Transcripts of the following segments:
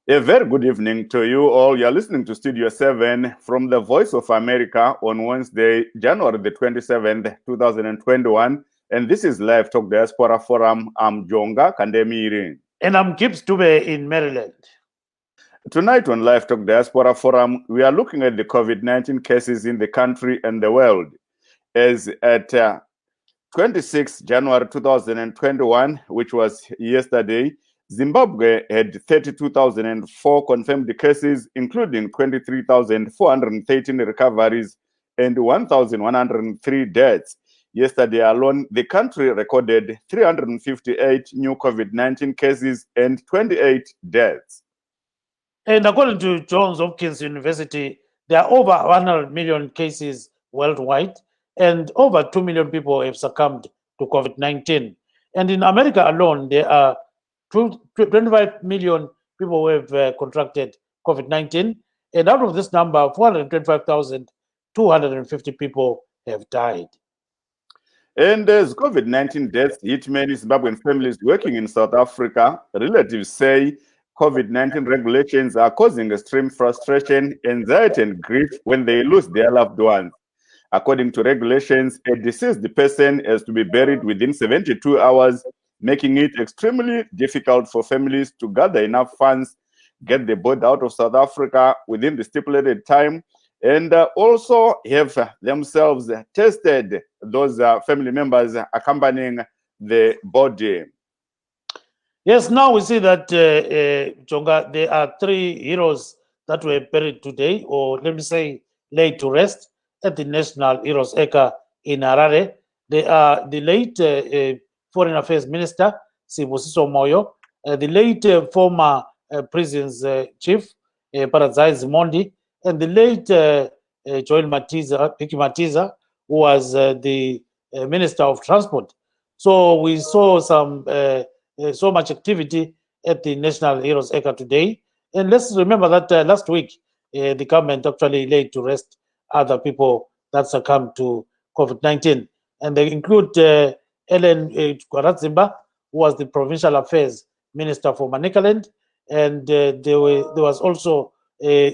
A very good evening to you all. You're listening to Studio 7 from the Voice of America on Wednesday, January the 27th, 2021. And this is Livetalk Diaspora Forum. I'm Jonga Kandemiri. And I'm Gibbs Dube in Maryland. Tonight on Livetalk Diaspora Forum, we are looking at the COVID-19 cases in the country and the world. As at 26 January 2021, which was yesterday, Zimbabwe had 32,004 confirmed cases, including 23,413 recoveries and 1,103 deaths. Yesterday alone, the country recorded 358 new COVID-19 cases and 28 deaths. And according to Johns Hopkins University, there are over 100 million cases worldwide, and over 2 million people have succumbed to COVID-19. And in America alone, there are 25 million people who have contracted COVID-19. And out of this number, 425,250 people have died. And as COVID-19 deaths hit many Zimbabwean families working in South Africa, relatives say COVID-19 regulations are causing extreme frustration, anxiety, and grief when they lose their loved ones. According to regulations, a deceased person has to be buried within 72 hours, making it extremely difficult for families to gather enough funds, get the body out of South Africa within the stipulated time, and also have themselves tested those family members accompanying the body. Yes, now we see that, Jonga, there are 3 heroes that were buried today, or let me say laid to rest, at the National Heroes Acre in Harare. They are the late Foreign Affairs Minister, Sibusiso Moyo, the late former prisons chief, Paradzai Zimondi, and the late Joel Matiza, Piki Matiza, who was the Minister of Transport. So we saw so much activity at the National Heroes Acre today. And let's remember that last week, the government actually laid to rest other people that succumbed to COVID-19. And they include Ellen Kwarazimba, who was the Provincial Affairs Minister for Manicaland. And there was also a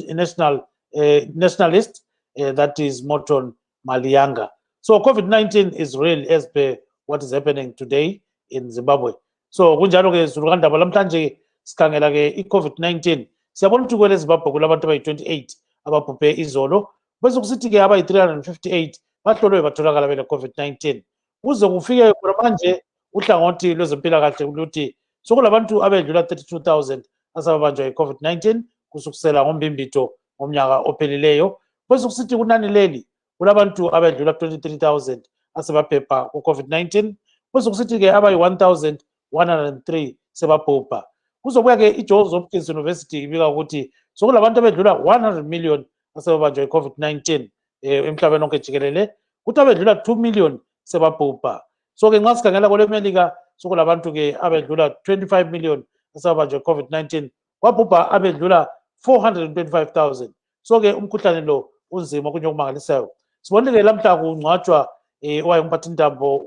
nationalist, that is Morton Malianga. So COVID-19 is real as per what is happening today in Zimbabwe. So kunjalo ke sulukandaba lamhlanje sikhangela ke i-COVID-19. Siyabona ukuthi kwele Zimbabwe kulabantu abayi-28 ababhubhe izolo, bese kusithi ke abayi-358 bahlolwe batholakala bele-COVID-19. Kuze kufike manje uhlangothi lwezempilakahle luthi sokulabantu abedlula 32,000 asababanjwa yi-COVID-19 kusukusela ngombimbito ngomnyaka ophelileyo. Bese kusithi kunani leli kulabantu abedlula 23,000 asebaphepha ku-COVID-19. Bese kusithi ke abayi-1,103 sebabhubha. Kuzobuya ke i-Johns Hopkins University ibika ukuthi sokulabantu abedlula 100 million asebabanjwa i-COVID-19 emhlabeni wonke jikelele, kuthi abedlula 2 million sebabhubha. So ke nxa sikhangela kule Melika sokulabantu ke abedlula 25 million asebabanjwa i-COVID-19, kwabhubha abedlula 425,000. So ke umkhuhlane lo unzima kunye okumangalisayo. Sibonile lamhla kungcwatshwa owayengumphathintambo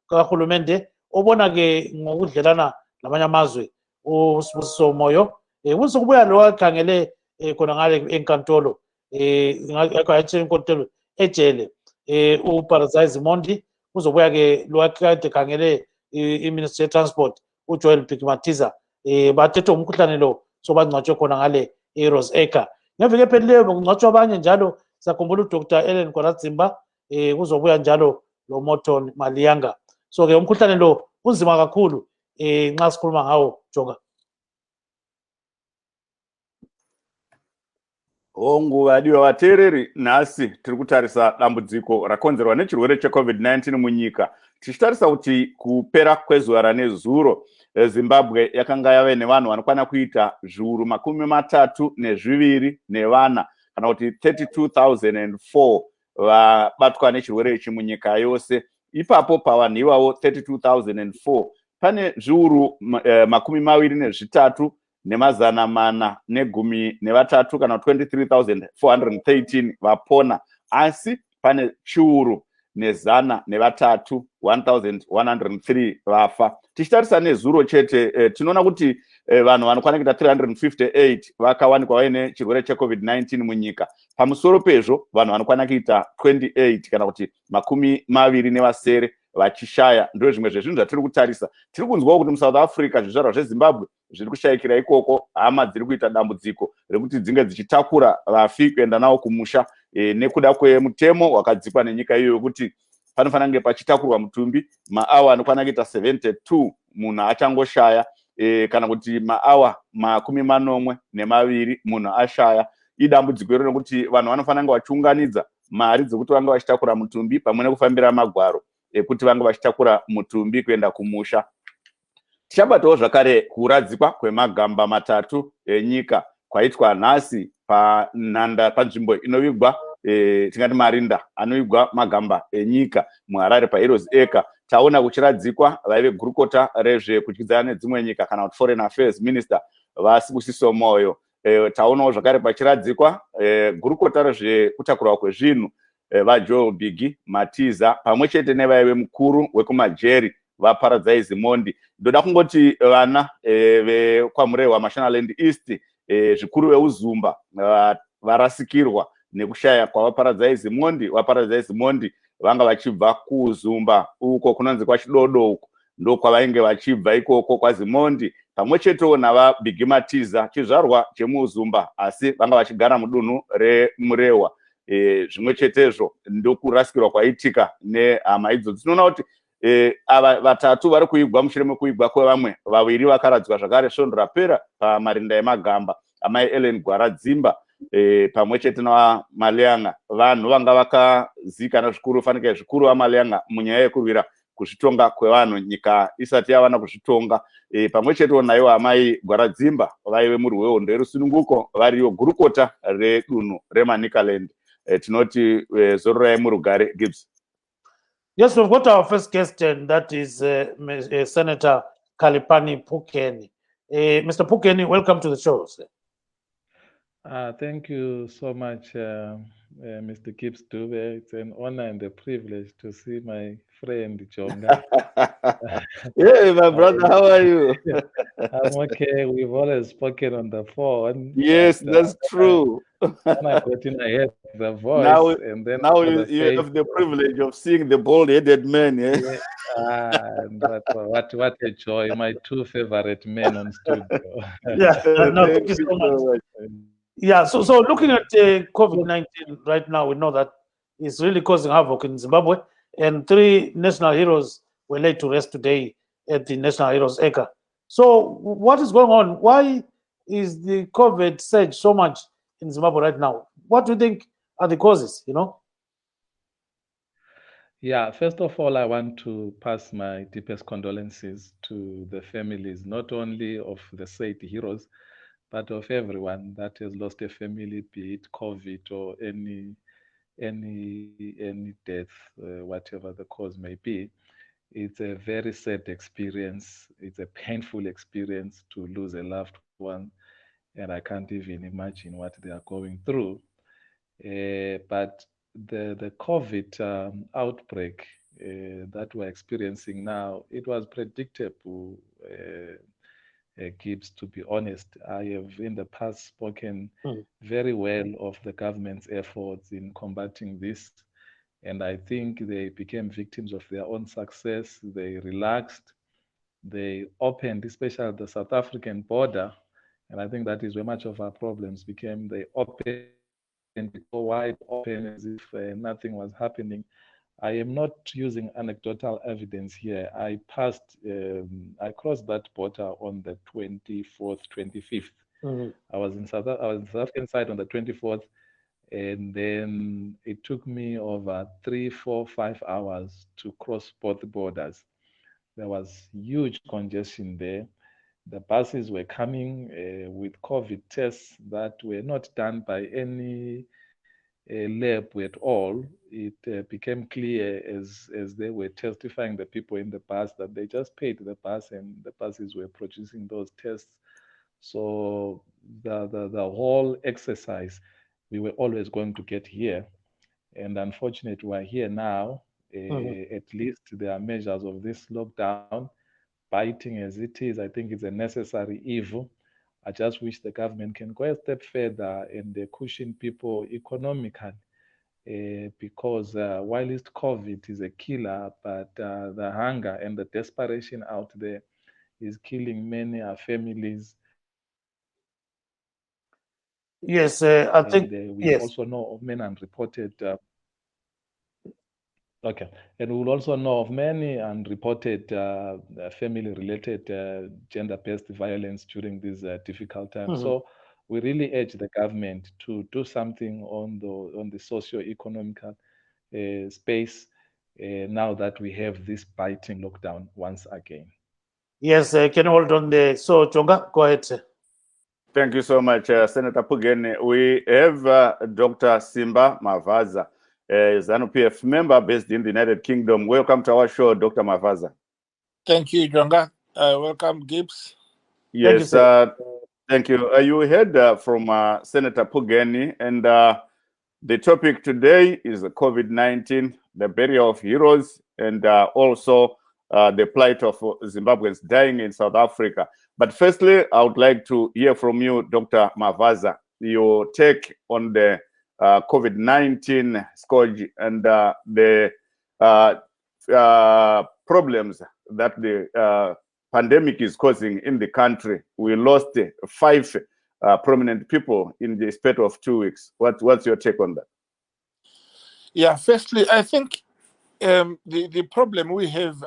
kahulumende obona ke ngokudlelana lamanye amazwe uSibusiso Moyo. Kuzokubuya lo wakhangele khona ngale enkantolo ngakho inkantolo ejele uParadzai Zimondi. Kuzobuya ke lo wakade khangele iMinistry of Transport uJoel Matiza. Bathethe umkhuhlane lo sobangcwatshwe khona ngale eRose Acre. Ngeveke ephelileyo bekungcwatshwa abanye njalo, sakhumbula uDr. Ellen Kwarazimba, kuzobuya njalo lo Morton Malianga. So ke umkhuhlane lo unzima kakhulu nxa sikhuluma ngawo, Jonga. Onguvadiwa vateereri, nhasi tiri kutarisa dambudziko rakonzerwa nechirwere cheCovid-19 munyika. Tichitarisa kuti kupera kwezuva ranezuro Zimbabwe yakanga yave nevanhu vanokwana kuita zviuru 32 kana kuti 32,004 vabatwa nechirwere ichi munyika yose. Ipapo pavanhu ivavo 32,004 pane zviuru 23 nemazana 413 kana 23,413 vapona, asi pane chiuru nezana nevatatu 1103 vafa. Tichitarisa nezuro chete tinoona kuti vanhu vanokwana kuita 358 vakawanikwa vaine chirwere checovid-19 munyika. Pamusoro pezvo vanhu vanokwana kuita 28 kana kuti 27 vachishaya. Ndo zvimwe zvezvinhu zvatiri kutarisa. Tiri kunzwawo kuti muSouth Africa zvizvarwa zveZimbabwe zviri kushayikira ikoko, hama dziri kuita dambudziko rekuti dzinge dzichitakura vafi kuenda navo kumusha nekuda kwemutemo wakadzikwa nenyika iyoyo wekuti panofanira kunge pachitakurwa mutumbi maawa anokwana kuita 72 munhu achangoshaya, kana kuti maawa 42 munhu ashaya. Idambudziko iro nekuti vanhu vanofanira kunge vachiunganidza mari dzekuti vange vachitakura mutumbi pamwe nekufambira magwaro ekuti vange vachitakura mutumbi kuenda kumusha. Tichabatawo zvakare kuradzikwa kwemagamba matatu enyika kwaitwa nhasi panzvimbo inovigwa tingati marinda anovigwa magamba enyika muHarare paHeroes Acre. Taona kuchiradzikwa vaive gurukota rezvekudyidzana nedzimwe nyika kana kuti Foreign Affairs Minister Vasibusiso Moyo. Taonawo zvakare pachiradzikwa gurukota rezvekutakurwa kwezvinhu vaJoel Bigi Matiza pamwe chete nevaive mukuru wekumajeri vaParadise Mondi. Ndoda kungoti vana vekwamurehwa Mashonaland East zvikuru veuzumba varasikirwa nekushaya kwavaParadise Mondi. VaParadise Mondi vanga vachibva kuuzumba uko kunonzi kwachidodo uko ndokwavainge vachibva ikoko kwaZimondi pamwe chetewo navaBigi Matiza chizvarwa chemuuzumba asi vanga vachigara mudunhu remurehwa. Zvimwe chetezvo ndokurasikirwa kwaitika nehama idzodzo. Tinoona kuti ava vatatu vari kuigwa mushure mekuigwa kwevamwe vaviri vakaradzwa zvakare svondo rapera pamarinda emagamba amai Ellen Gwaradzimba pamwe chete naMaleanga. Vanhu vanga vakazikana zvikuru fanike zvikuru vaMaleanga munyaya yekurwira kuzvitonga kwevanhu nyika isati yavana kuzvitonga. Pamwe chetewo naiwo amai Gwaradzimba vaive murwi wehondo yerusununguko variyo gurukota redunhu reManicaland. Tinoti zororai murugare Gibbs. Yes, we've got our first guest, and that is Senator Kalipani Pukeni. Mr. Pukeni, welcome to the show, sir. Thank you so much, Mr. Gibbs Dube. It's an honor and a privilege to see my friend Jonga. Hey, my brother, how are you? I'm okay. We've always spoken on the phone. Yes, that's true. When I got in, I heard the voice. Now you have the privilege of seeing the bald-headed man. Yeah? What a joy. My two favorite men on studio. Yeah, no, thank you so much. Yeah, so looking at COVID-19 right now, we know that it's really causing havoc in Zimbabwe, and 3 national heroes were laid to rest today at the National Heroes Acre. So what is going on? Why is the COVID surge so much in Zimbabwe right now? What do you think are the causes, Yeah, first of all, I want to pass my deepest condolences to the families, not only of the said heroes, but of everyone that has lost a family, be it COVID or any death, whatever the cause may be. It's a very sad experience. It's a painful experience to lose a loved one, and I can't even imagine what they are going through. But the COVID outbreak that we're experiencing now, it was predictable. Gibbs, to be honest, I have in the past spoken very well of the government's efforts in combating this, and I think they became victims of their own success. They relaxed, they opened, especially the South African border, and I think that is where much of our problems became. They opened wide open as if nothing was happening. I am not using anecdotal evidence here. I crossed that border on the 24th, 25th. I was in South African side on the 24th, and then it took me over 3, 4, 5 hours to cross both borders. There was huge congestion there. The buses were coming with COVID tests that were not done by any lab at all. It became clear as they were testifying, the people in the bus, that they just paid the bus and the buses were producing those tests. So the whole exercise, we were always going to get here. And unfortunately, we're here now. At least there are measures of this lockdown, biting as it is. I think it's a necessary evil. I just wish the government can go a step further and cushion people economically. Because while COVID is a killer, but the hunger and the desperation out there is killing many families. Yes, I think we yes. also know of many unreported. Okay, and we will also know of many unreported family-related gender-based violence during these difficult times. So we really urge the government to do something on the socio-economical space now that we have this biting lockdown once again. Yes, can you hold on there? So, Chonga, go ahead, sir. Thank you so much, Senator Pugeni. We have Dr. Simba Mavaza, a ZANU-PF member based in the United Kingdom. Welcome to our show, Dr. Mavaza. Thank you, Jonga. Welcome, Gibbs. Yes, thank you. You heard from Senator Pugeni, and the topic today is COVID-19, the burial of heroes, and also the plight of Zimbabweans dying in South Africa. But firstly, I would like to hear from you, Dr. Mavaza, your take on the COVID-19 scourge and the problems that the pandemic is causing in the country. We lost 5 prominent people in the space of 2 weeks. What's your take on that? Yeah, firstly, I think the problem we have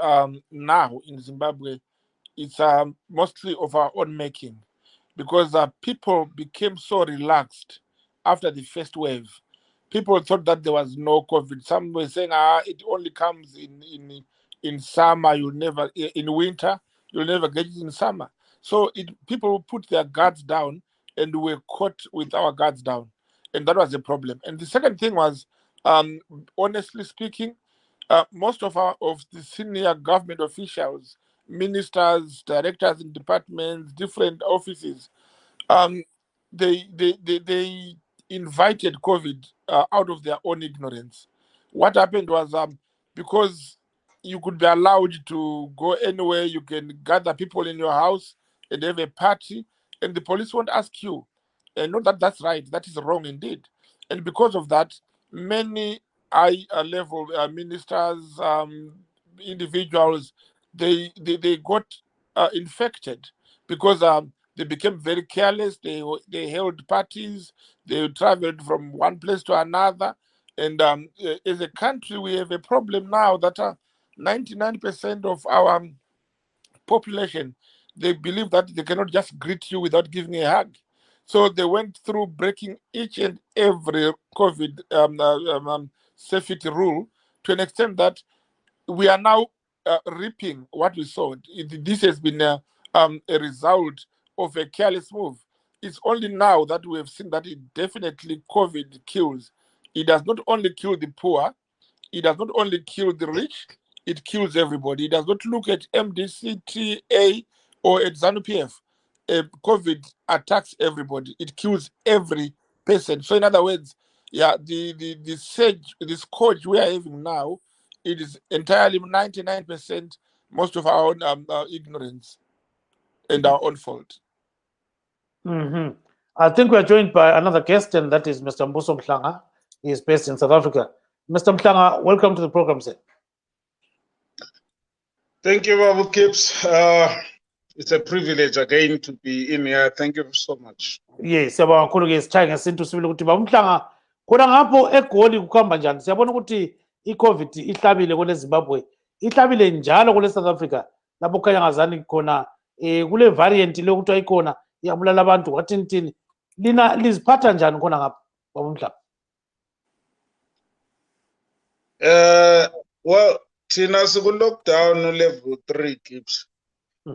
now in Zimbabwe is mostly of our own making, because people became so relaxed after the first wave. People thought that there was no COVID. Some were saying, it only comes in summer. You'll never in winter. You'll never get it in summer. So people put their guards down, and were caught with our guards down, and that was the problem. And the second thing was, honestly speaking, most of the senior government officials, ministers, directors in departments, different offices, they invited COVID out of their own ignorance. What happened was, because you could be allowed to go anywhere, you can gather people in your house and have a party, and the police won't ask you. And not that that's right, that is wrong indeed. And because of that, many high-level ministers, individuals, they got infected because they became very careless. They held parties. They traveled from one place to another. And as a country, we have a problem now that 99% of our population, they believe that they cannot just greet you without giving a hug. So they went through breaking each and every COVID safety rule to an extent that we are now reaping what we sowed. This has been a result of a careless move. It's only now that we have seen that it definitely COVID kills. It does not only kill the poor, it does not only kill the rich, it kills everybody. It does not look at MDCTA or at ZANU-PF. COVID attacks everybody. It kills every person. So in other words, yeah, the scourge we are having now, it is entirely 99% most of our own ignorance and our own fault. I think we are joined by another guest, and that is Mr. Mbuso Mhlanga. He is based in South Africa. Mr. Mhlanga, welcome to the program, sir. Thank you, Babu Kips. It's a privilege again to be in here. Thank you so much. Yes, siyabonga kakhulu ke sithaya ngesintu sibili ukuthi Baba Mhlanga khona ngapho eGoli kuhamba njani. Siyabona ukuthi iCovid ihlabile kule Zimbabwe, ihlabile njalo kule South Africa. Lapho kukhanya ngazani khona kule variant le ukuthi ayikhona iyabulala abantu wathini lina liziphatha njani khona ngapho Baba Mhlanga? Well, thina siku lockdown level 3 Kips.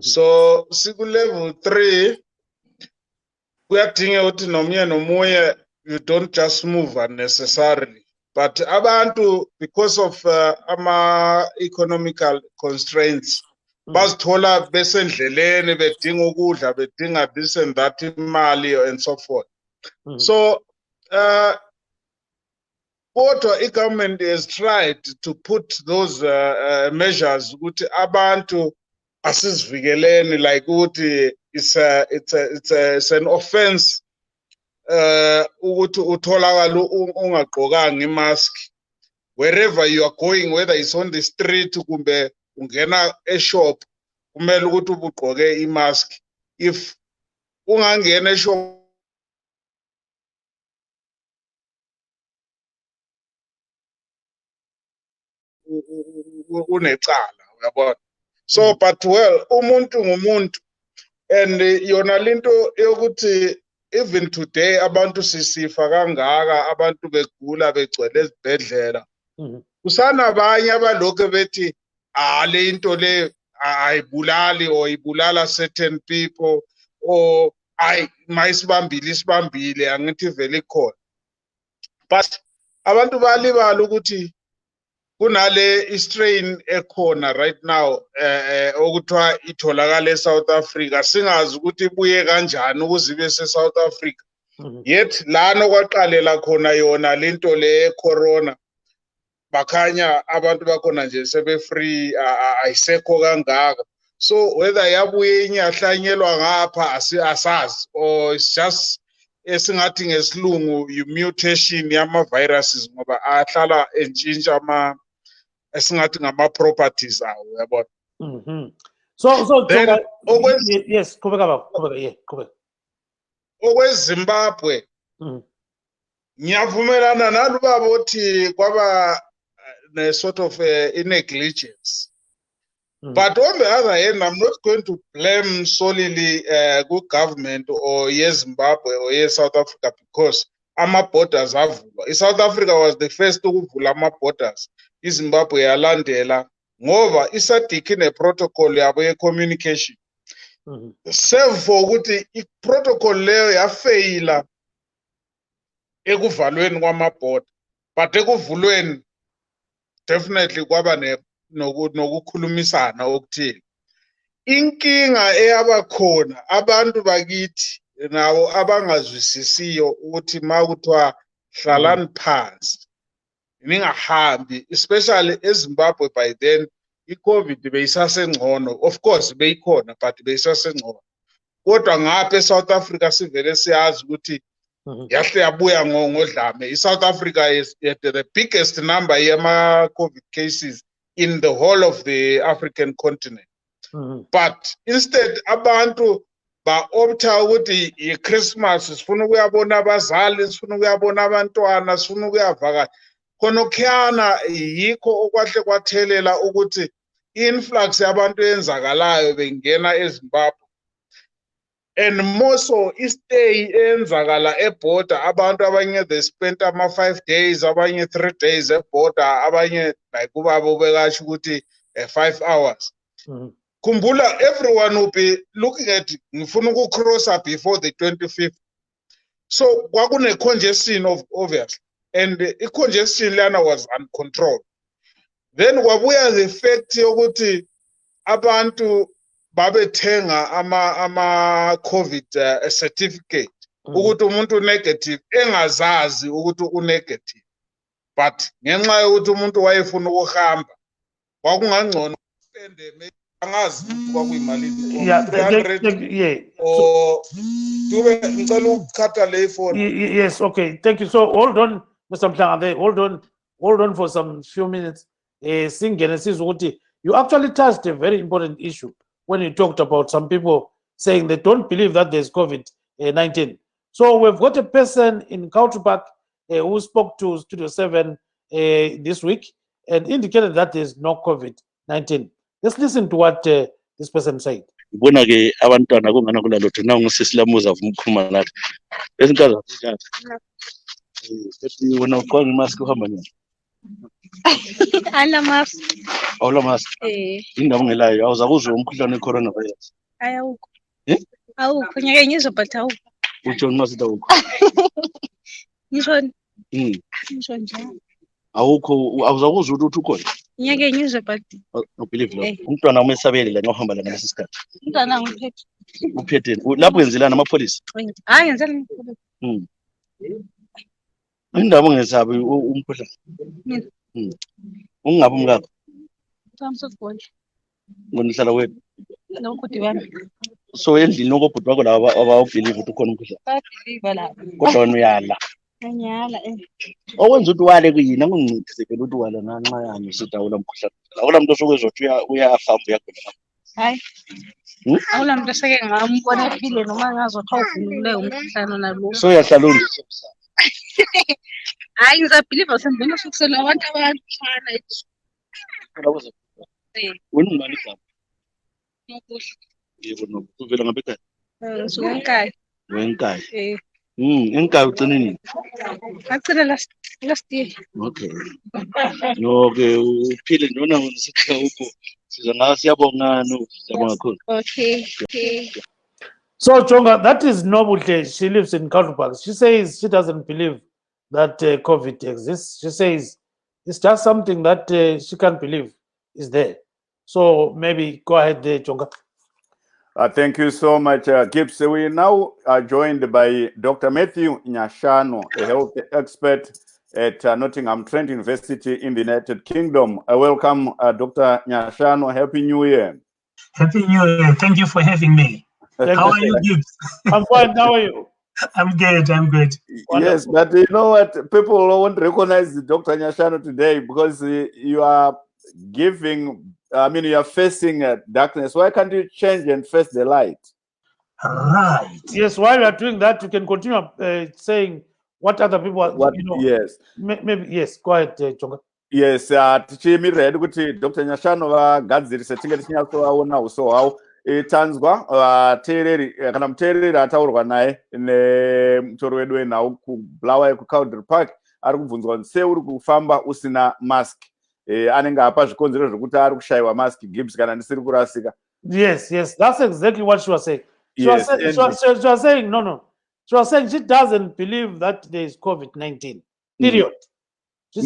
So siku level 3 kuyadinga ukuthi nomunye nomunye you don't just move unnecessarily, but abantu, because of economical constraints, bazithola besendleleni bedinga ukudla, bedinga this and that imali and so forth. So kodwa i-government has tried to put those measures ukuthi abantu asizivikeleni, like ukuthi it's an offense ukuthi utholakala ungagqokanga imask wherever you are going, whether it's on the street kumbe ungena e-shop, kumele ukuthi ubugqoke imask. If ungangena e-shop unecala, uyabona. So but well, umuntu ngumuntu, and yona linto yokuthi even today abantu sisifa kangaka, abantu begula begcwele ezibhedlela. Kusana abanye abalokho bethi le into le ayibulali or ibulala certain people, or mayisibambile angithi vele ikhona. But abantu balibala ukuthi kunale strain ekhona right now okuthiwa itholakala eSouth Africa, singazi ukuthi ibuye kanjani ukuze ibe seSouth Africa. Yet lana okwaqalela khona yona lento le corona, bakhanya abantu bakhona nje sebe free, ayisekho kangaka. So whether yabuye inyahlanyelwa ngapha asazi, or it's just esingathi ngesilungu mutation yama viruses ngoba ahlala entshintsha esingathi ngama properties awo, uyabona. So then yes, qhubeka. OkweZimbabwe ngiyavumelana nalubaba othi kwaba ne sort of negligence. But on the other hand, I'm not going to blame solely good government or Zimbabwe or South Africa, because ama borders avulwa. South Africa was the first to ukuvula ama borders. Zimbabwe yalandela ngoba isadikhi ne protocol yabo ye communication. Save for ukuthi I protocol leyo yafaila ekuvalweni kwama border, but ekuvulweni definitely kwaba nokukhulumisana okuthile. Inkinga eyabakhona abantu bakithi nawo abangazwisisiyo ukuthi makuthiwa hlalani phansi ningahambi, especially eZimbabwe by then i-COVID beyisasengcono. Of course beyikhona, but beyisasengcono. Kodwa ngapha eSouth Africa sivele siyazi ukuthi yahle yabuya ngodlame. iSouth Africa is the biggest number yama COVID cases in the whole of the African continent. But instead abantu ba-opta ukuthi i-Christmas sifuna ukuyabona abazali, sifuna ukuyabona abantwana, sifuna ukuyavakasha. Khonokhiyana yikho okwahle kwathelela ukuthi influx yabantu eyenzakalayo bengena eZimbabwe. And more so istay eyenzakala eborder, abantu abanye they spent 5 days, abanye 3 days eborder, abanye like ubaba ubekasho ukuthi 5 hours. Kumbula, everyone will be looking at ngifuna ukucrossa before the 25th. So kwakune congestion of obvious, and the congestion lana was uncontrolled. Then kwabuya the fact yokuthi abantu babethenga ama COVID certificate ukuthi umuntu negative engazazi ukuthi unegative, but ngenxa yokuthi umuntu wayefuna ukuhamba kwakungangcono spende angazi kwakuyimalini 300 or dube ngicela ukukhatha le phone. Yes, okay, thank you. So hold on, Mr. Mhlanga, hold on for some few minutes. Singene sizwe ukuthi you actually touched a very important issue when you talked about some people saying they don't believe that there's COVID-19. So we've got a person in Country Park who spoke to Studio 7 this week and indicated that there's no COVID-19. Let's listen to what this person said. Bona ke abantwana kungana kulalutho nangusisilamuza umkhuluma nathi. Ezinkaza njani? Ethi wena ugqoka imask uhamba njani? Ala mask. Awula mask. Indaba ngelayo awuzakuzwa umkhuhlane wecorona virus. Ayawukho. Awukho ngeke ngizwe but awukho. Uthi umasida ukho. Ngisho njalo. Awukho awuzakuzwa ukuthi ukhona. Ngeke ngizwe but no believe lo. Umntwana umesabele la ngohamba la ngalesi sikhathi. Umntwana ngiphethe. Uphethe lapho yenzelana amapholisa. Hayi yenzelana. Indaba ngesabi umkhuhlane. Mina. Ungabe umkakho Terms of God. ngonihlala wethu. Nobhuti wami. So endlini okobhuti bakho laba abawubhilive ukuthi ukhona umkhuhlane. Bayabhiliva lapha. Kodwa wena uyala. Ngiyala Okwenza ukuthi wale kuyini angincedise phela ukuthi wala nanxa yani sidawula umkhuhlane. Awulamuntu osuke ezothi uyahamba uyagula. hayi. Awunamuntu oseke ngambona ephile noma ngazothi awuvunule umkhuhlane nalo. So uyahlala unje. Hayi ngizabhiliva sengibona sokusela abantu abahlala Wena ungubani igama? nokuhle. Yebo no. Uvela ngabe ekhaya? Ngisuka eNkayi. Wenkayi. Enkayi ugcine nini? Ngagcina last year. Okay. No-ke uphile njona sithi ukho. Siza ngawe siyabonga no. Siyabonga kakhulu. Okay. So, Jonga, that is Nobuhle. She lives in Kalubag. She says she doesn't believe that COVID exists. She says it's just something that she can't believe is there. So maybe go ahead, Jonga. Thank you so much, Gibbs. We now are joined by Dr. Matthew Nyashano, a health expert at Nottingham Trent University in the United Kingdom. Welcome, Dr. Nyashano. Happy New Year. Happy New Year. Thank you for having me. How are you, Gibbs? I'm fine. How are you? I'm good. Yes, but you know what? People won't recognize Dr. Nyashano today because you are giving, you are facing darkness. Why can't you change and face the light? Right. Yes, while we are doing that, you can continue saying what other people are, Yes. Maybe, yes, go ahead, Jonga. Yes, tichimirira kuti Dr. Nyashano vagadzirise tinge tichinyatsovaona uso hwavo tanzwa vateereri kana muteereri ataurwa naye nemutori wedu wenhau kubulawayo kuCowdry Park ari kubvunzwa kuti sei uri kufamba usina mask. Anenge apa zvikonzero zvokuti ari kushayiwa mask. Gibbs kana ndisiri kurasika. Yes, that's exactly what she was saying. She was saying no. She was saying she doesn't believe that there is COVID-19. Period. She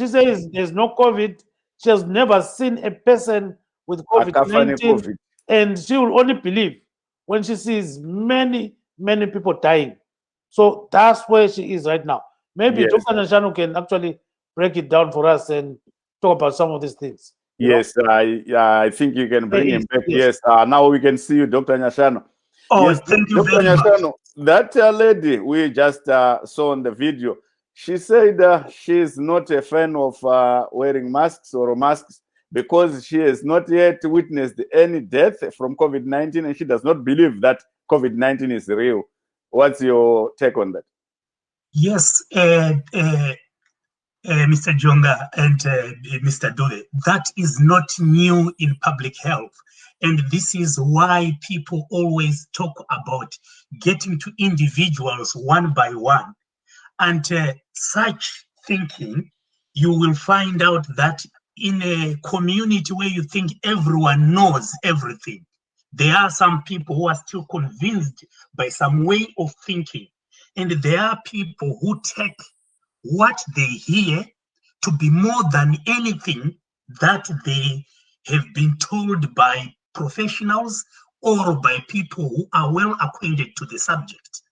says there's no COVID. She has never seen a person with COVID-19, and she will only believe when she sees many people dying. So that's where she is right now. Maybe Dr. Nyashano can actually break it down for us and talk about some of these things. Yes, I think you can bring him back. Yes, now we can see you, Dr. Nyashano. Oh, yes, thank you Dr. very Nyashano, much. that lady we just saw on the video, she said she's not a fan of wearing masks or masks because she has not yet witnessed any death from COVID-19 and she does not believe that COVID-19 is real. What's your take on that? Yes, Mr. Jonga and Mr. Dole, that is not new in public health. And this is why people always talk about getting to individuals one by one. And such thinking, you will find out that in a community where you think everyone knows everything, there are some people who are still convinced by some way of thinking. And there are people who take what they hear to be more than anything that they have been told by professionals or by people who are well acquainted to the subject.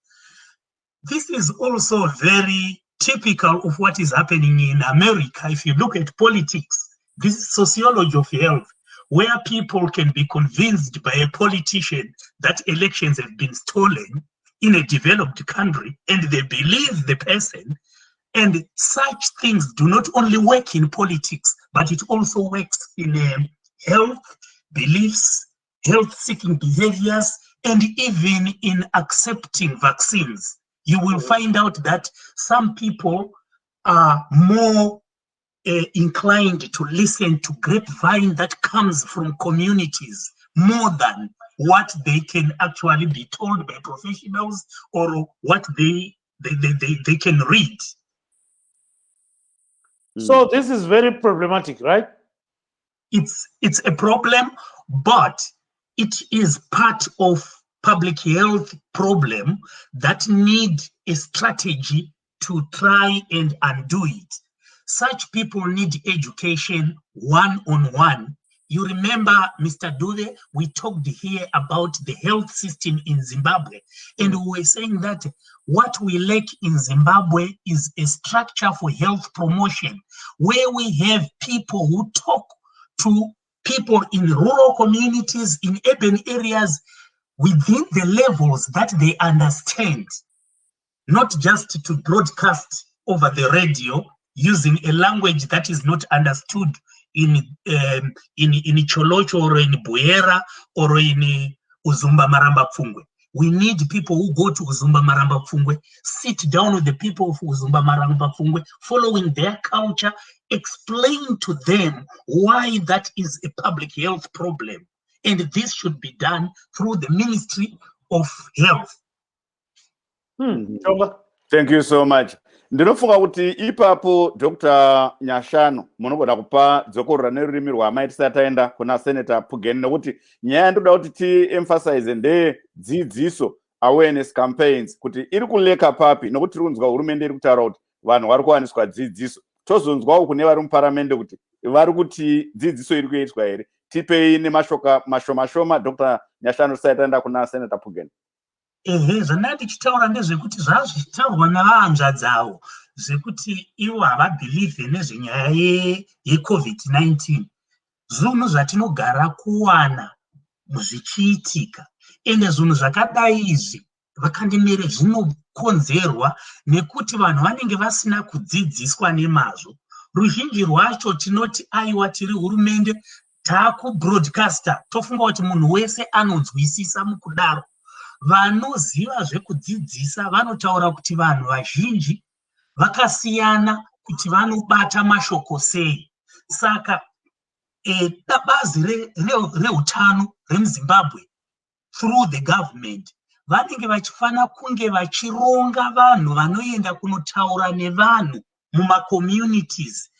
This is also very typical of what is happening in America. If you look at politics, this is sociology of health, where people can be convinced by a politician that elections have been stolen in a developed country, and they believe the person. And such things do not only work in politics, but it also works in health, beliefs, health-seeking behaviors, and even in accepting vaccines. You will find out that some people are more inclined to listen to grapevine that comes from communities more than what they can actually be told by professionals or what they can read. So this is very problematic, right? It's a problem, but it is part of public health problem that need a strategy to try and undo it. Such people need education one-on-one You remember, Mr. Dube, we talked here about the health system in Zimbabwe, and we were saying that what we lack in Zimbabwe is a structure for health promotion, where we have people who talk to people in rural communities, in urban areas, within the levels that they understand, not just to broadcast over the radio using a language that is not understood in Cholocho or in Buera or in Uzumba Maramba Pfungwe. We need people who go to Uzumba Maramba Pfungwe, sit down with the people of Uzumba Maramba Pfungwe, following their culture, explain to them why that is a public health problem. And this should be done through the Ministry of Health. Thank you so much. Ndinofunga kuti ipapo Dr. Nyashanu munogona kupa dzokorora nerurimi rwamaiti sataenda kuna Senator Pugeni, nekuti nyaya ndoda kuti ti-emphasize ndedzidziso, awareness campaigns, kuti iri kuleka papi, nokuti tiri kunzwa hurumende iri kutaura kuti vanhu vari kuwaniswa dzidziso. Tozonzwawo kune vari muparamende kuti vari kuti dzidziso iri kuitwa here. Tipei nemashoka mashoma Dr. Nyashanu sataenda kuna Senator Pugeni. Zvona tichitaura ndezvekuti zvazvichitaurwa navahanzva dzavo zvekuti ivo havabhilivhe nezvenyaya yeCovid-19. Zvinhu zvatinogara kuwana zvichiitika, ende zvinhu zvakadai izvi vakandemere zvinokonzerwa nekuti vanhu vanenge vasina kudzidziswa nemazvo. Ruzhinji rwacho tinoti aiwa tiri hurumende taakubroadcasta, tofunga kuti munhu wese anonzwisisa mukudaro. Vanoziva zvekudzidzisa vanotaura kuti vanhu vazhinji vakasiyana kuti vanobata mashoko sei. Saka bazi reutano remuZimbabwe through the government vanenge vachifana kunge vachironga vanhu vanoenda kunotaura nevanhu mumacommunities,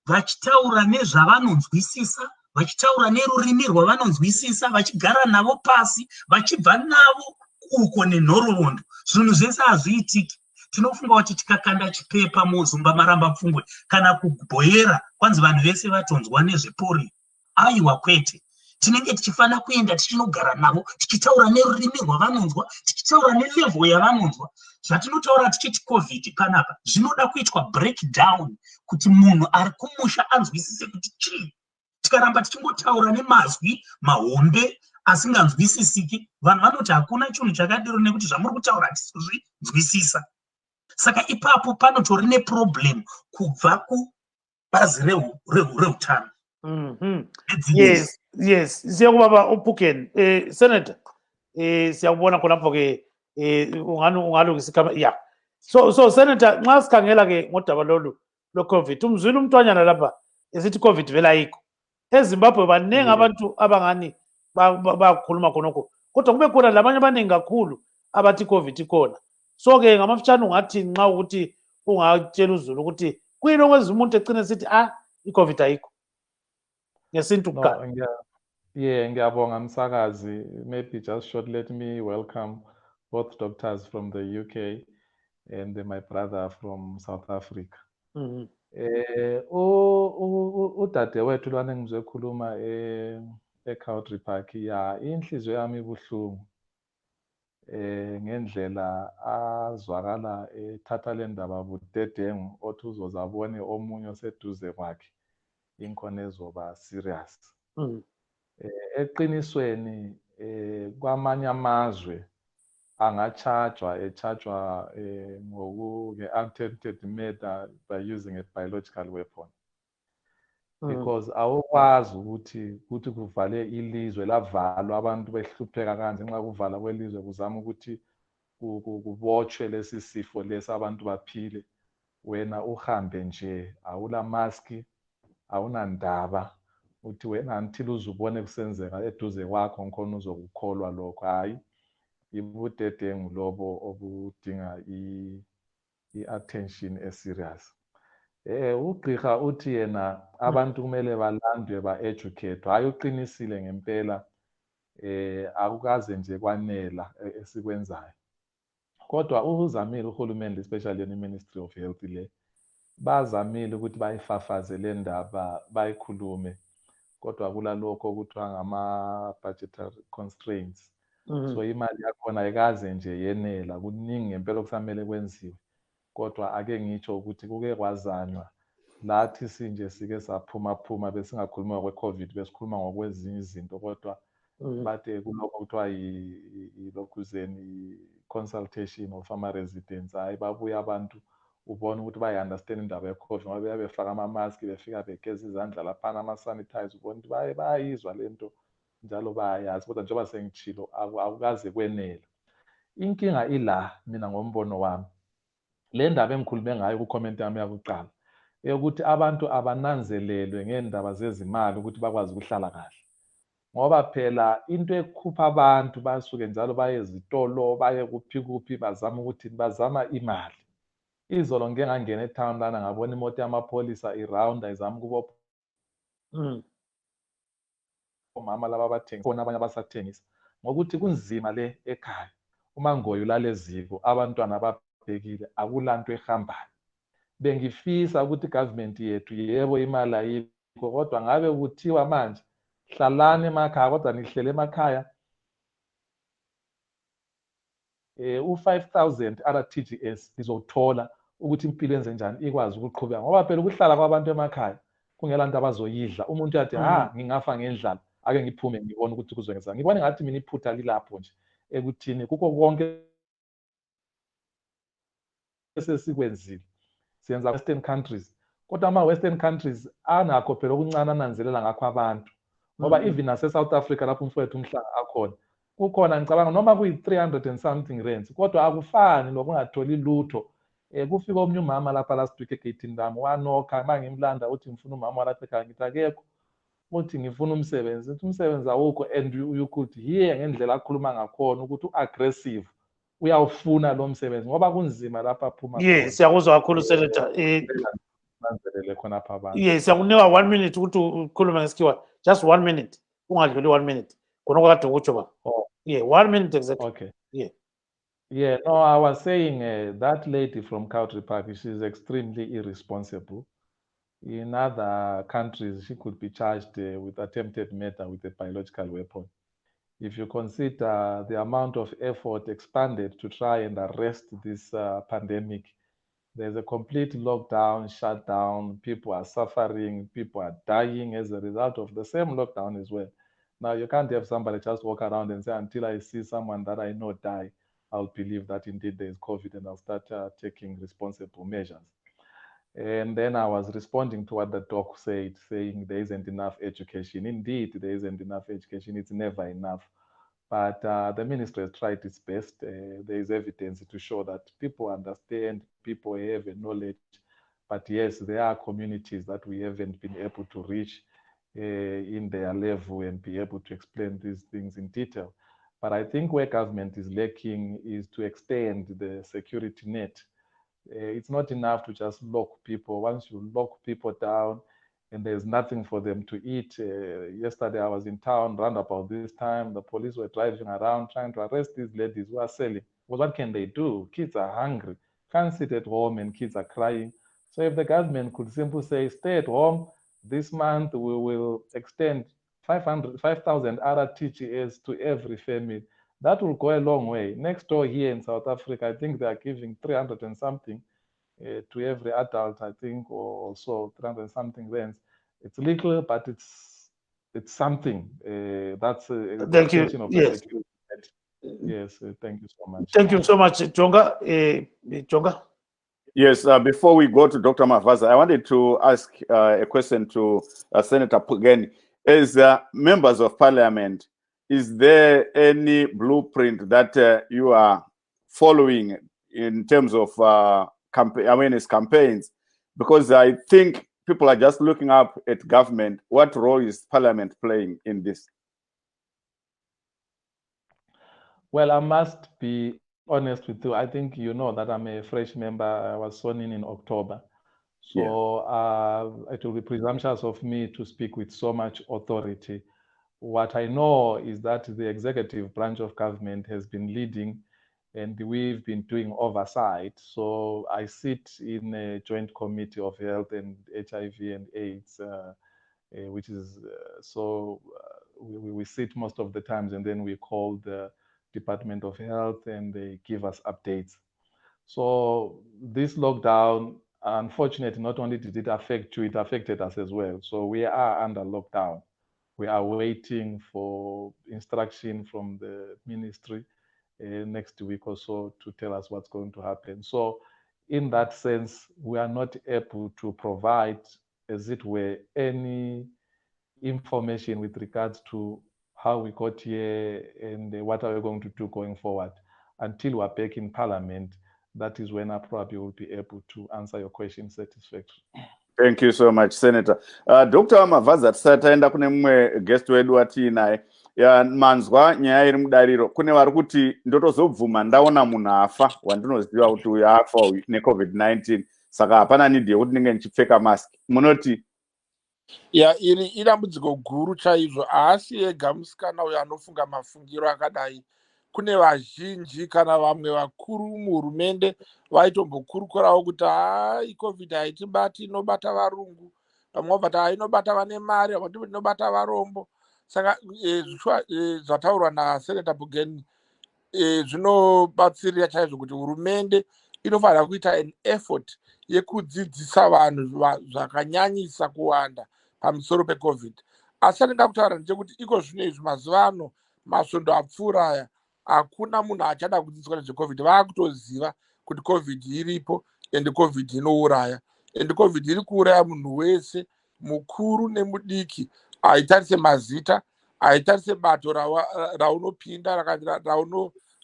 vachitaura nezvavanonzwisisa, vachitaura nerurimi rwavanonzwisisa, vachigara navo pasi, vachibva navo uko nenhoroondo. Zvinhu zvese hazviitiki. Tinofunga kuti tikakanda chipepa muZumba Maramba Pfungwe kana kubhoyera kwanzi vanhu vese vatonzwa nezvepolio, aiwa kwete. Tinenge tichifana kuenda tichinogara navo, tichitaura nerurimi rwavanonzwa, tichitaura nelevel yavanonzwa. Zvatinotaura tichiti COVID panapa zvinoda kuitwa breakdown kuti munhu ari kumusha anzwisise kuti chii. Tikaramba tichingotaura nemazwi mahombe asinganzwisisiki, vanhu vanoti hakuna chinhu chakadiro nekuti zvamuri kutaura tisizvinzwisisa. Saka ipapo panotori neproblem kubva kubazi reutano. Yes, siyakubaba uPhukeni. Senator, siyakubona khonapho ke ungalungisa ikhamera. Yeah. So Senator, nxa sikhangela ke ngodaba lolu lo-COVID, umzwile umntwanyana lapha esithi COVID vele ayikho. EZimbabwe baningi abantu abangani bakhuluma khonokho, kodwa kube khona labanye abaningi kakhulu abathi COVID ikhona. So ke ngamafitshane ungathi nxa ukuthi ungatshela uZulu ukuthi kuyini okwenza umuntu egcine esithi iCovid ayikho ngesintu kuqala. Ngiyabonga msakazi. Maybe just short, let me welcome both doctors from the UK and my brother from South Africa. Udadewethu lwana engizwe khuluma eCountry Park, ya inhliziyo yami ibuhlungu ngendlela azwakala ethatha le ndaba budedengu othi uzozabone omunye oseduze kwakhe inkhona ezoba serious. Eqinisweni kwamanye amazwe angachajwa nge-attempted murder by using a biological weapon, because awukwazi ukuthi kuvale ilizwe lavalwa abantu behlupheka kanje. Nxa kuvala kwelizwe kuzama ukuthi kubotshwe lesi sifo lesi abantu baphile, wena uhambe nje awula maski, awunandaba uthi wena until uzubone kusenzeka eduze kwakho nkhona uzokukholwa lokho. Hayi, ibudedengu lobo obudinga i-attention eserious. Ugqirha uthi yena abantu kumele balandwe ba-educate. Hayi, uqinisile ngempela. Akukaze nje kwanela esikwenzayo, kodwa uzamile uhulumende, especially i-Ministry of Health le, bazamile ukuthi bayifafaze le ndaba bayikhulume, kodwa kulalokho okuthiwa ngama-budgetary constraints. So imali yakhona ayikaze nje yenela, kuningi ngempela okusamele kwenziwe. Kodwa ake ngitsho ukuthi kuke kwazanywa lathi sinje sike saphumaphuma besingakhuluma ngokwe-COVID, besikhuluma ngokwezinye izinto, kodwa bathe kulokho kuthiwa ilokhuzeni consultation of ama-residents, hayi babuye abantu ubone ukuthi bayi-understand indaba ye-COVID ngoba beya befaka ama-mask, befika begeza izandla laphana, ama-sanitize, ubone ukuthi bayayizwa le nto njalo bayayazi, kodwa njengoba sengitshilo akukaze kwenele. Inkinga ila mina ngombono wami, le ndaba engikhulume ngayo ku-comment yami yakuqala, eyokuthi abantu abananzelelwe ngendaba zezimali ukuthi bakwazi ukuhlala kahle. Ngoba phela into ekhupha abantu basuke njalo baye ezitolo, baye kuphi kuphi, bazama ukuthi bazama imali. Izolo ngike ngangena etown lana ngabona imoto yamapholisa irawunda izama ukubopha omama laba abathengisa, khona abanye abasathengisa, ngokuthi kunzima le ekhaya. UMangoyi ulale eziko, abantwana babhekile, akulanto ehambayo. Bengifisa ukuthi government yethu yebo imali ayikho, kodwa ngabe kuthiwa manje hlalani emakhaya, kodwa nihlele emakhaya u-5,000 RTGS nizothola ukuthi impilo yenze njani ikwazi ukuqhubeka, ngoba phela ukuhlala kwabantu emakhaya kungela nto abazoyidla. Umuntu yathi ngingafa ngendlala, ake ngiphume ngibone ukuthi kuzokwenzeka. Ngibone ngathi mina iphutha lilapho nje ekuthini kuko konke esesikwenzile siyenza western countries, kodwa ama-western countries anakho phela okuncane ananzelela ngakho abantu, ngoba even nase-South Africa lapho umfowethu umhlanga akhona kukhona ngicabanga noma kuyi-300 and something rands, kodwa akufani nokungatholi lutho. Kufika omunye umama lapha last week egeyithini lami wanokha, mangimlanda uthi ngifuna umama walapha ekhaya, ngithi akekho, uthi ngifuna umsebenzi, uthi umsebenzi awukho, and you could hear ngendlela akhuluma ngakhona ukuthi u-aggressive, uyawufuna lo msebenzi ngoba kunzima lapha aphuma khona. Yes, siyakuzwa kakhulu Senator. Nanzelele khonapha abantu. Yes, siyakunika 1 minute ukuthi ukhulume ngesikhiwa, just 1 minute, ungadluli 1 minute. Khona okade ukutsho ba. Yeah, 1 minute exactly. Okay. Yeah, no, I was saying that lady from Country Park, she's extremely irresponsible. In other countries, she could be charged with attempted murder with a biological weapon. If you consider the amount of effort expanded to try and arrest this pandemic, there's a complete lockdown, shutdown, people are suffering, people are dying as a result of the same lockdown as well. Now, you can't have somebody just walk around and say, until I see someone that I know die, I'll believe that indeed there is COVID and I'll start taking responsible measures. And then I was responding to what the doc said, saying there isn't enough education. Indeed, there isn't enough education. It's never enough. But the ministry has tried its best. There is evidence to show that people understand, people have a knowledge. But yes, there are communities that we haven't been able to reach in their level and be able to explain these things in detail. But I think where government is lacking is to extend the security net. It's not enough to just lock people. Once you lock people down and there's nothing for them to eat. Yesterday I was in town, round about this time, the police were driving around trying to arrest these ladies who are selling. Well, what can they do? Kids are hungry, can't sit at home and kids are crying. So if the government could simply say, stay at home, this month we will extend 5,000 RTGS to every family. That will go a long way. Next door here in South Africa, I think they are giving 300 and something to every adult, I think, or so, 300 and something rands. It's little, but it's something. That's an extension of the security net. Yes, thank you so much. Thank you so much, Jonga. Jonga? Yes, before we go to Dr. Mavaza, I wanted to ask a question to Senator Pugeni. As members of parliament, is there any blueprint that you are following in terms of awareness campaigns? Because I think people are just looking up at government. What role is parliament playing in this? Well, I must be honest with you. I think you know that I'm a fresh member. I was sworn in October. So it will be presumptuous of me to speak with so much authority. What I know is that the executive branch of government has been leading and we've been doing oversight. So I sit in a joint committee of health and HIV and AIDS which is we sit most of the times, and then we call the Department of Health and they give us updates. So this lockdown, unfortunately, not only did it affect you, it affected us as well. So we are under lockdown. We are waiting for instruction from the ministry next week or so to tell us what's going to happen. So in that sense, we are not able to provide, as it were, any information with regards to how we got here and what are we going to do going forward until we're back in Parliament. That is when I probably will be able to answer your question satisfactorily. Thank you so much, Senator. Dr. Mavaza, tisataenda kune mumwe guest wedu watinaye. Manzwa nyaya iri mudariro. Kune vari kuti ndotozobvuma ndaona munhu afa wandinoziva kuti uyu afa neCovid-19. Saka hapana need yekuti ndinge ndichipfeka mask. Munoti? Iri idambudziko guru chaizvo, asi ega musikana uyo anofunga mafungiro akadai. Kune vazhinji kana vamwe vakuru muhurumende vaitombokurukorawo kuti COVID haitibati, inobata varungu. Vamwe vabvati inobata vane mari, vamwe ndoti inobata varombo. Saka zvataurwa naSenator Bugeni zvinobatsirira chaizvo kuti hurumende inofanira kuita an effort yekudzidzisa vanhu zvakanyanyisa kuwanda pamusoro peCovid. Asi andinga kutaura ndechekuti iko zvino izvi mazuva ano masvondo apfuura aya hakuna munhu achada kudzidziswa nezveCovid. Vakutoziva kuti COVID iripo and COVID inouraya. And COVID iri kuuraya munhu wese, mukuru nemudiki, aitarise mazita, aitarise bato raunopinda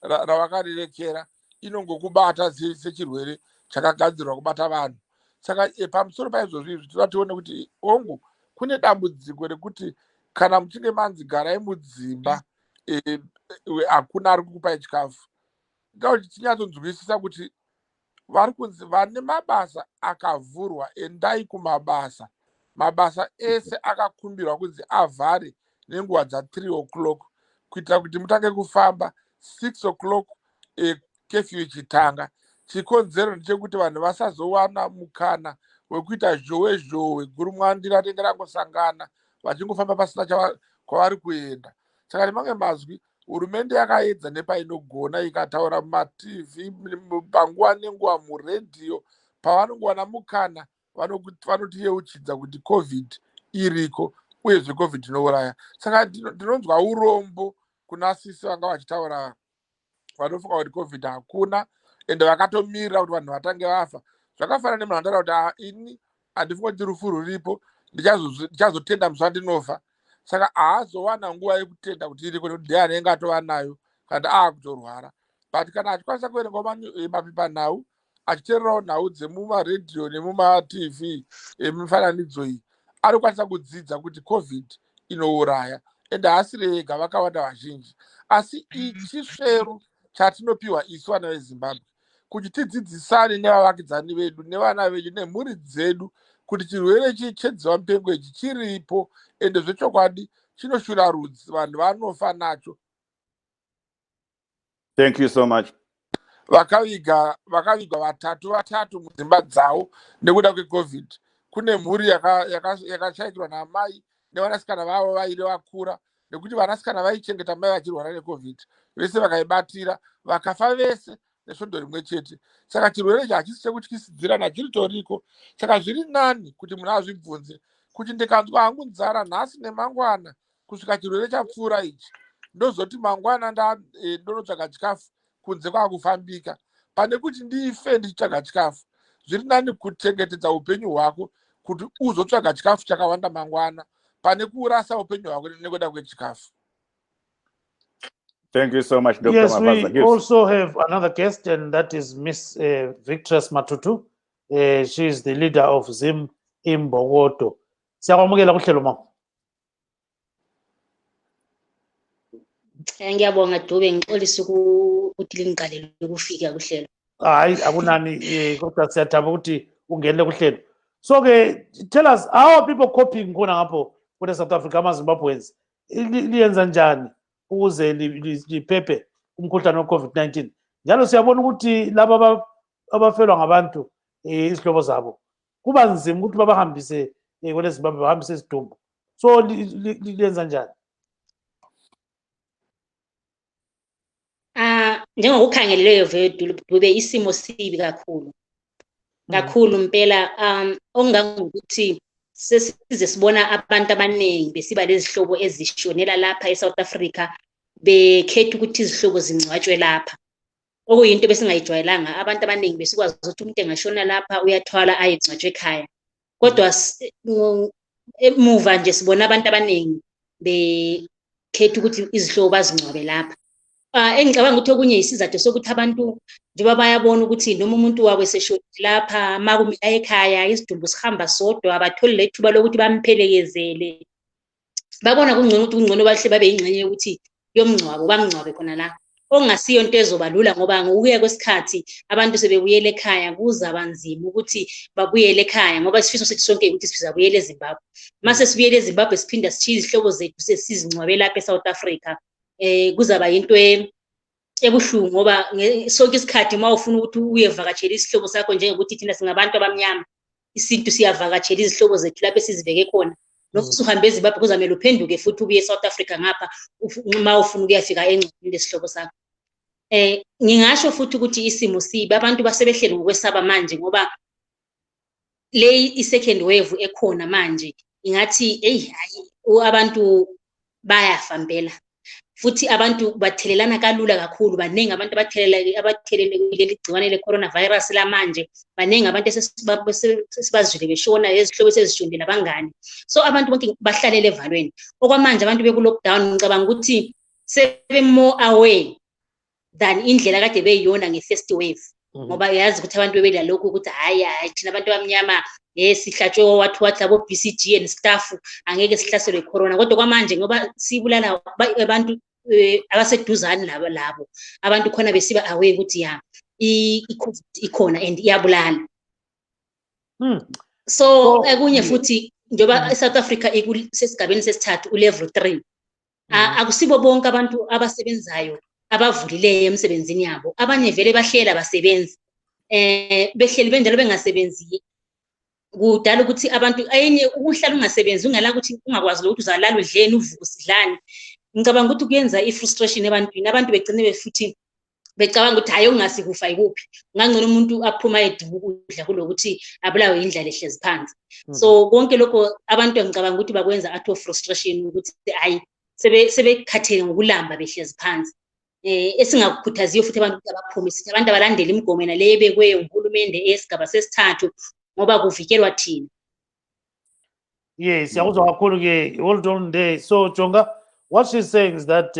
ravakarerekera, inongokubata sechirwere chakagadzirwa kubata vanhu. Saka pamusoro paizvozvo izvi toda tione kuti ongo kune dambudziko rekuti kana muchinge manzi garai mudzimba hakuna ari kukupai chikafu. Kuti tinyatsonzwisisa kuti vari kunzi vane mabasa akavhurwa, endai kumabasa. Mabasa ese akakumbirwa kunzi avhare nenguva dza3 o'clock kuitira kuti mutange kufamba 6 o'clock kefyu ichitanga. Chikonzero ndechekuti vanhu vasazowana mukana wekuita zhowe gurumwandira tenge rangosangana vachingofamba pasina kwavari kuenda. Saka nemamwe mazwi hurumende yakaedza nepainogona ikataura mumatv, panguva nenguva, muredhiyo, pavanongowana mukana vanotiyeuchidza kuti COVID iriko uyezve COVID inouraya. Saka ndinonzwa urombo kuna sisi vanga vachitaura vanofunga kuti COVID hakuna ende vakatomirira kuti vanhu vatange vafa. Zvakafanana nemunhu anotaura kuti ini handifunga kuti rufu ruripo, ndichazotenda musi wandinofa. Saka haazowana nguva yekutenda kuti iriko nekuti ndiye anenge atova nayo kana aakutorwara. But kana achikwanisa kuverengawo mapepanhau, achiteererawo nhau dzemumaredhiyo nemumatv emifananidzo iyi, ari kukwanisa kudzidza kuti COVID inouraya. Ende haasiri ega, vakawanda vazhinji. Asi chisvero chatinopiwa isu vana veZimbabwe kuti tidzidzisane nevavakidzani vedu nevana vedu nemhuri dzedu kuti chirwere chedziwa mupengo ichi chiripo ende zvechokwadi chinoshura rudzi, vanhu vanofa nacho. Thank you so much. Vakavigwa vatatu mudzimba dzavo nekuda kweCovid. Kune mhuri yakashayikirwa namai nevanasikana vavo vairi vakura, nekuti vanasikana vaichengeta mai vachirwara neCovid. Vese vakaibatira vakafa vese nesvondo rimwe chete. Saka chirwere ichi hachisi chekutyisidzirana, chiritoriko. Saka zviri nani kuti munhu azvibvunze kuti ndikanzwa hangu nzara nhasi nemangwana kusvika chirwere chapfuura ichi, ndozoti mangwana ndonotsvaga chikafu kunze kwakufambika, pane kuti ndife ndichitsvaga chikafu. Zviri nani kuchengetedza upenyu hwako kuti uzotsvaga chikafu chakawanda mangwana pane kurasa upenyu hwako nekuda kwechikafu. Thank you so much, Dr. Yes, Mavaza. we also have another guest, and that is Miss Victress Matutu. She is the leader of Zim Imbogoto. Siyabonga kuhlelo mama. Ngiyabonga Dube, ngixolisa ukuthi lingiqalele ukufika kuhlelo. Hayi akunani kodwa siyathaba ukuthi ungenele kuhlelo. So ke tell us, how are people coping khona ngapho kule South Africa, ama-Zimbabweans liyenza njani ukuze liphephe umkhuhlane we-COVID-19? Njalo siyabona ukuthi laba abafelwa ngabantu izihlobo zabo kuba nzima ukuthi babahambise kule Zimbabwe, bahambise isidumbu. So lenza njani? Njengokukhangeleleyo vele Dube isimo sibi kakhulu mpela, okungangokuthi sesize sibona abantu abaningi besiba lezihlobo ezishonela lapha eSouth Africa bekhetha ukuthi izihlobo zingcwatshwe lapha, okuyinto besingayijwayelanga. Abantu abaningi besikwazi ukuthi umuntu engashona lapha uyathwala ayegcwatshwe ekhaya, kodwa emuva nje sibona abantu abaningi bekhetha ukuthi izihlobo bazingcwabe lapha. Engicabanga ukuthi okunye isizathu sokuthi abantu njengoba bayabona ukuthi noma umuntu wabo eseshonile lapha makumele aye ekhaya, isidumbu sihamba sodwa, abatholi lethuba lokuthi bamphelekezele, babona kungcono ukuthi kungcono bahle babe yingxenye yokuthi yomngcwabo bamngcwabe khona la, okungasiyo into ezoba lula ngoba ngokuya kwesikhathi abantu sebebuyela ekhaya kuzaba nzima ukuthi babuyele ekhaya, ngoba isifiso sethu sonke ukuthi sizabuyela eZimbabwe. Mase sibuyele eZimbabwe siphinda sithiya izihlobo zethu sesizingcwabe lapha eSouth Africa, kuzaba into ebuhlungu ngoba sonke isikhathi uma ufuna ukuthi uyevakatshela isihlobo sakho, njengokuthi thina singabantu abamnyama isintu siyavakatshela izihlobo zethu lapho esizibeke khona, noma usuhambe eZimbabwe kuzamele uphenduke futhi ubuye eSouth Africa ngapha uma ufuna ukuyafika engcwabeni lesihlobo sakho. Ngingasho futhi ukuthi isimo sibi, abantu basebehleli ngokwesaba manje ngoba le i-second wave ekhona manje ingathi abantu bayafa mpela, futhi abantu bathelelana kalula kakhulu. Baningi abantu abathelelekile leli gciwane le-coronavirus la manje, baningi abantu esibazwile beshona, ezihlobo esezishonile abangani. So abantu bonke bahlalele evalweni. Okwamanje abantu beku-lockdown ngicabanga ukuthi sebe-more aware than indlela kade beyiyona nge-first wave, ngoba yazi ukuthi abantu bebela lokhu ukuthi hayi thina abantu abamnyama sihlatshwe wathi labo BCG and staff angeke sihlaselwe i-corona. Kodwa kwamanje ngoba sibulala abantu abaseduzane labo abantu khona besiba aware ukuthi i-COVID ikhona and iyabulala. So okunye futhi njengoba eSouth Africa sesigabeni sesithathu ulevel 3, akusibo bonke abantu abasebenzayo abavulileyo emsebenzini yabo, abanye vele bahlela abasebenzi, behleli benjalo bengasebenzi, kudala ukuthi abantu enye ukuhlala ungasebenzi ungala ukuthi ungakwazi ukuthi uzalala udleni uvuke usidlani. Ngicabanga ukuthi kuyenza i-frustration ebantwini, abantu begcine futhi becabanga ukuthi hayi ungasikufa ikuphi, ngangcono umuntu aphuma edinga ukudla kulokuthi abulawe indlala ehlezi phansi. So konke lokho abantu ngicabanga ukuthi bakwenza out of frustration ukuthi hayi sebekhathele ngokulamba behlezi phansi. Esingakukhuthaziyo futhi abantu ukuthi abaphume, sithi abantu abalandele imigomo nale ebekwe uhulumende esigaba sesithathu ngoba kuvikelwa thina. Yes, hold on there. So Jonga, what she's saying is that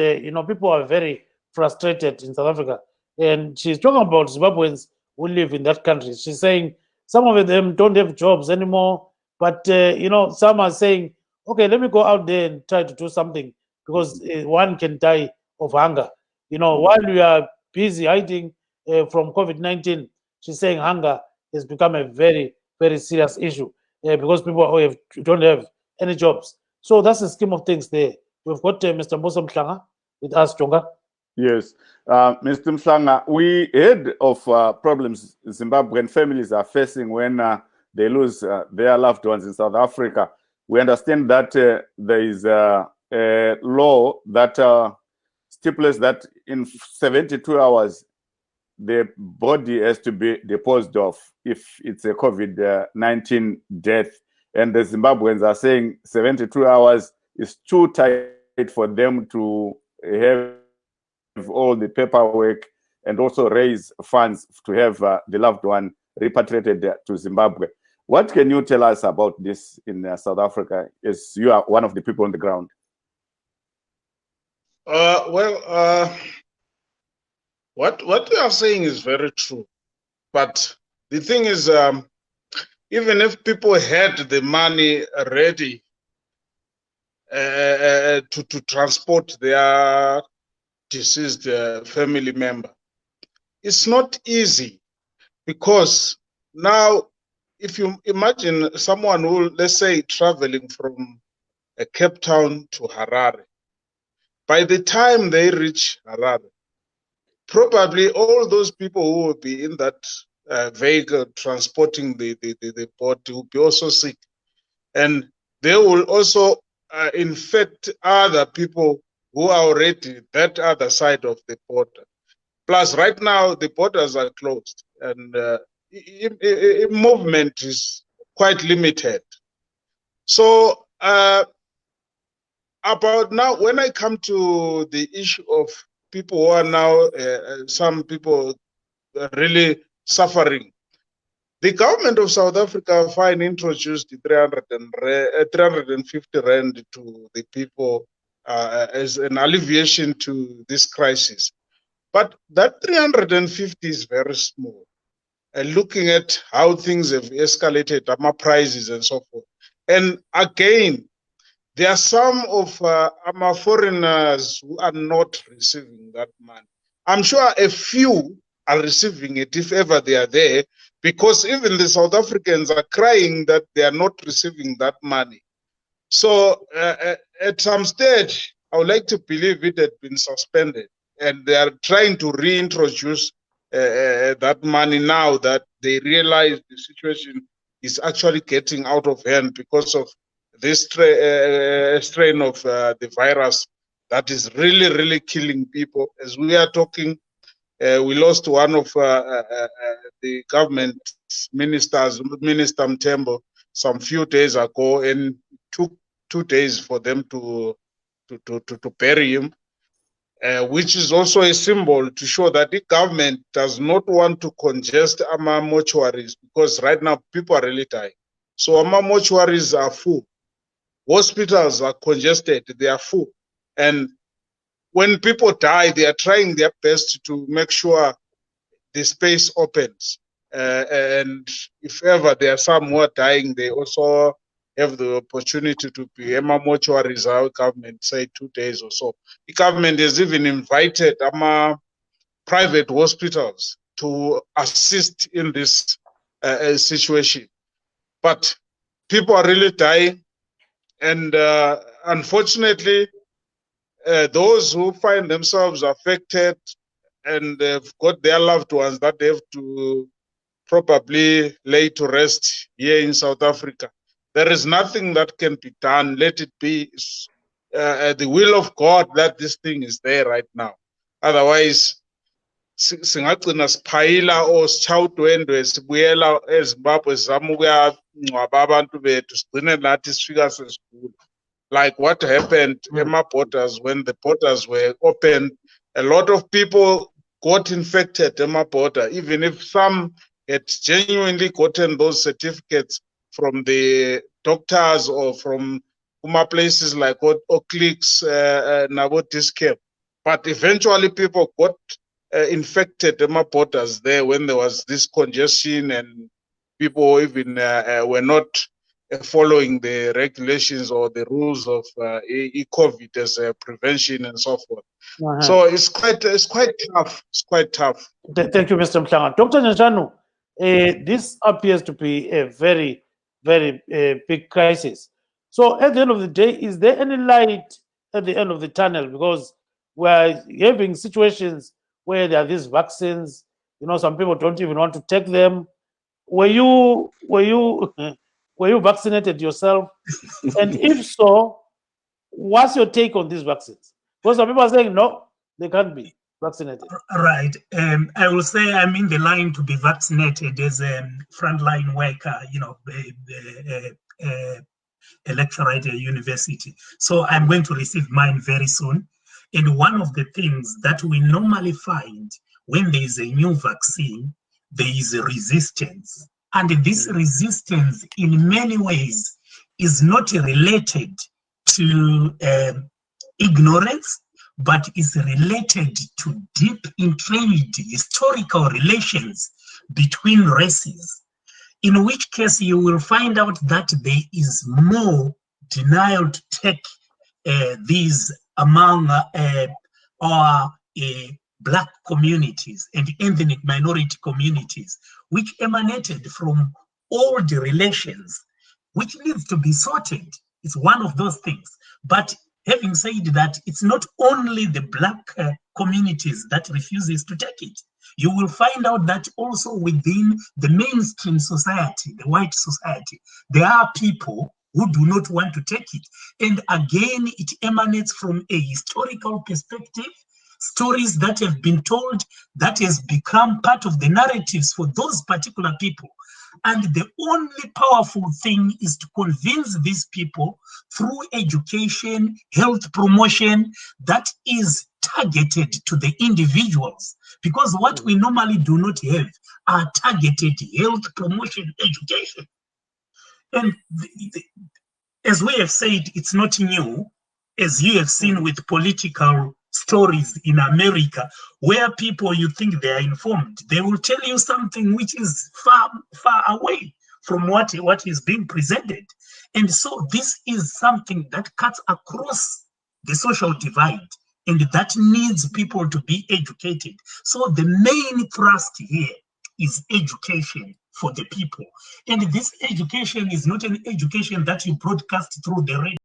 people are very frustrated in South Africa, and she's talking about Zimbabweans who live in that country. She's saying some of them don't have jobs anymore, but some are saying, okay, let me go out there and try to do something, because one can die of hunger. While we are busy hiding from COVID-19, she's saying hunger has become a very, very serious issue because people don't have any jobs. So that's the scheme of things there. We've got Mr. Mboso Mhlanga with us, Jonga. Yes, Mr. Mhlanga, we heard of problems Zimbabwean families are facing when they lose their loved ones in South Africa. We understand that there is a law that stipulates that in 72 hours, the body has to be disposed of if it's a COVID-19 death. And the Zimbabweans are saying 72 hours is too tight for them to have all the paperwork and also raise funds to have the loved one repatriated to Zimbabwe. What can you tell us about this in South Africa, as you are one of the people on the ground? What you are saying is very true, but the thing is, even if people had the money ready to transport their deceased family member, it's not easy, because now if you imagine someone who, let's say, traveling from Cape Town to Harare, by the time they reach Harare, probably all those people who will be in that vehicle transporting the body will be also sick, and they will also infect other people who are already that other side of the border. Plus, right now, the borders are closed and movement is quite limited. So, about now, when I come to the issue of people who are now, some people really suffering, the government of South Africa finally introduced 350 rand to the people as an alleviation to this crisis. But that 350 is very small. Looking at how things have escalated, prices and so forth. And again, there are some of our foreigners who are not receiving that money. I'm sure a few are receiving it if ever they are there, because even the South Africans are crying that they are not receiving that money. So at some stage, I would like to believe it had been suspended and they are trying to reintroduce that money now that they realize the situation is actually getting out of hand because of this strain of the virus that is really, really killing people. As we are talking, we lost one of the government ministers, Minister Mtembo, some few days ago, and it took 2 days for them to bury him, which is also a symbol to show that the government does not want to congest our mortuaries, because right now people are really dying. So our mortuaries are full. Hospitals are congested, they are full. And when people die, they are trying their best to make sure the space opens. And if ever there are some who are dying, they also have the opportunity to be mortuaries. Our government say 2 days or so. The government has even invited private hospitals to assist in this situation. But people are really dying. And unfortunately, those who find themselves affected and they've got their loved ones that they have to probably lay to rest here in South Africa, there is nothing that can be done. Let it be the will of God that this thing is there right now. Otherwise, singagcina siphayila or sichawudwendwe sibuyela eZimbabwe sizama ukuyangcwaba abantu bethu sigcine nathi sifika sesigula. Like what happened in my borders when the borders were opened, a lot of people got infected in my border, even if some had genuinely gotten those certificates from the doctors or from places like Oclix, Nabo Discap. But eventually people got infected in my borders there when there was this congestion and people even were not following the regulations or the rules of COVID as a prevention and so forth. So it's quite tough. It's quite tough. Thank you, Mr. Mhlanga. Dr. Nyanjanu, this appears to be a very, very big crisis. So at the end of the day, is there any light at the end of the tunnel? Because we're having situations where there are these vaccines, some people don't even want to take them. Were you vaccinated yourself? And if so, what's your take on these vaccines? Because some people are saying no, they can't be vaccinated. Right. I will say I'm in the line to be vaccinated as a frontline worker, a lecturer at a university. So I'm going to receive mine very soon. And one of the things that we normally find when there is a new vaccine, there is a resistance. And this resistance in many ways is not related to ignorance, but is related to deep entrenched historical relations between races, in which case you will find out that there is more denial to take these among our Black communities and ethnic minority communities, which emanated from all the relations, which needs to be sorted. It's one of those things. But having said that, it's not only the Black communities that refuses to take it. You will find out that also within the mainstream society, the white society, there are people who do not want to take it. And again, it emanates from a historical perspective, stories that have been told that has become part of the narratives for those particular people. And the only powerful thing is to convince these people through education, health promotion that is targeted to the individuals. Because what we normally do not have are targeted health promotion education. And as we have said, it's not new, as you have seen with political stories in America, where people, you think they are informed, they will tell you something which is far away from what is being presented. And so this is something that cuts across the social divide, and that needs people to be educated. So the main thrust here is education for the people. And this education is not an education that you broadcast through the radio.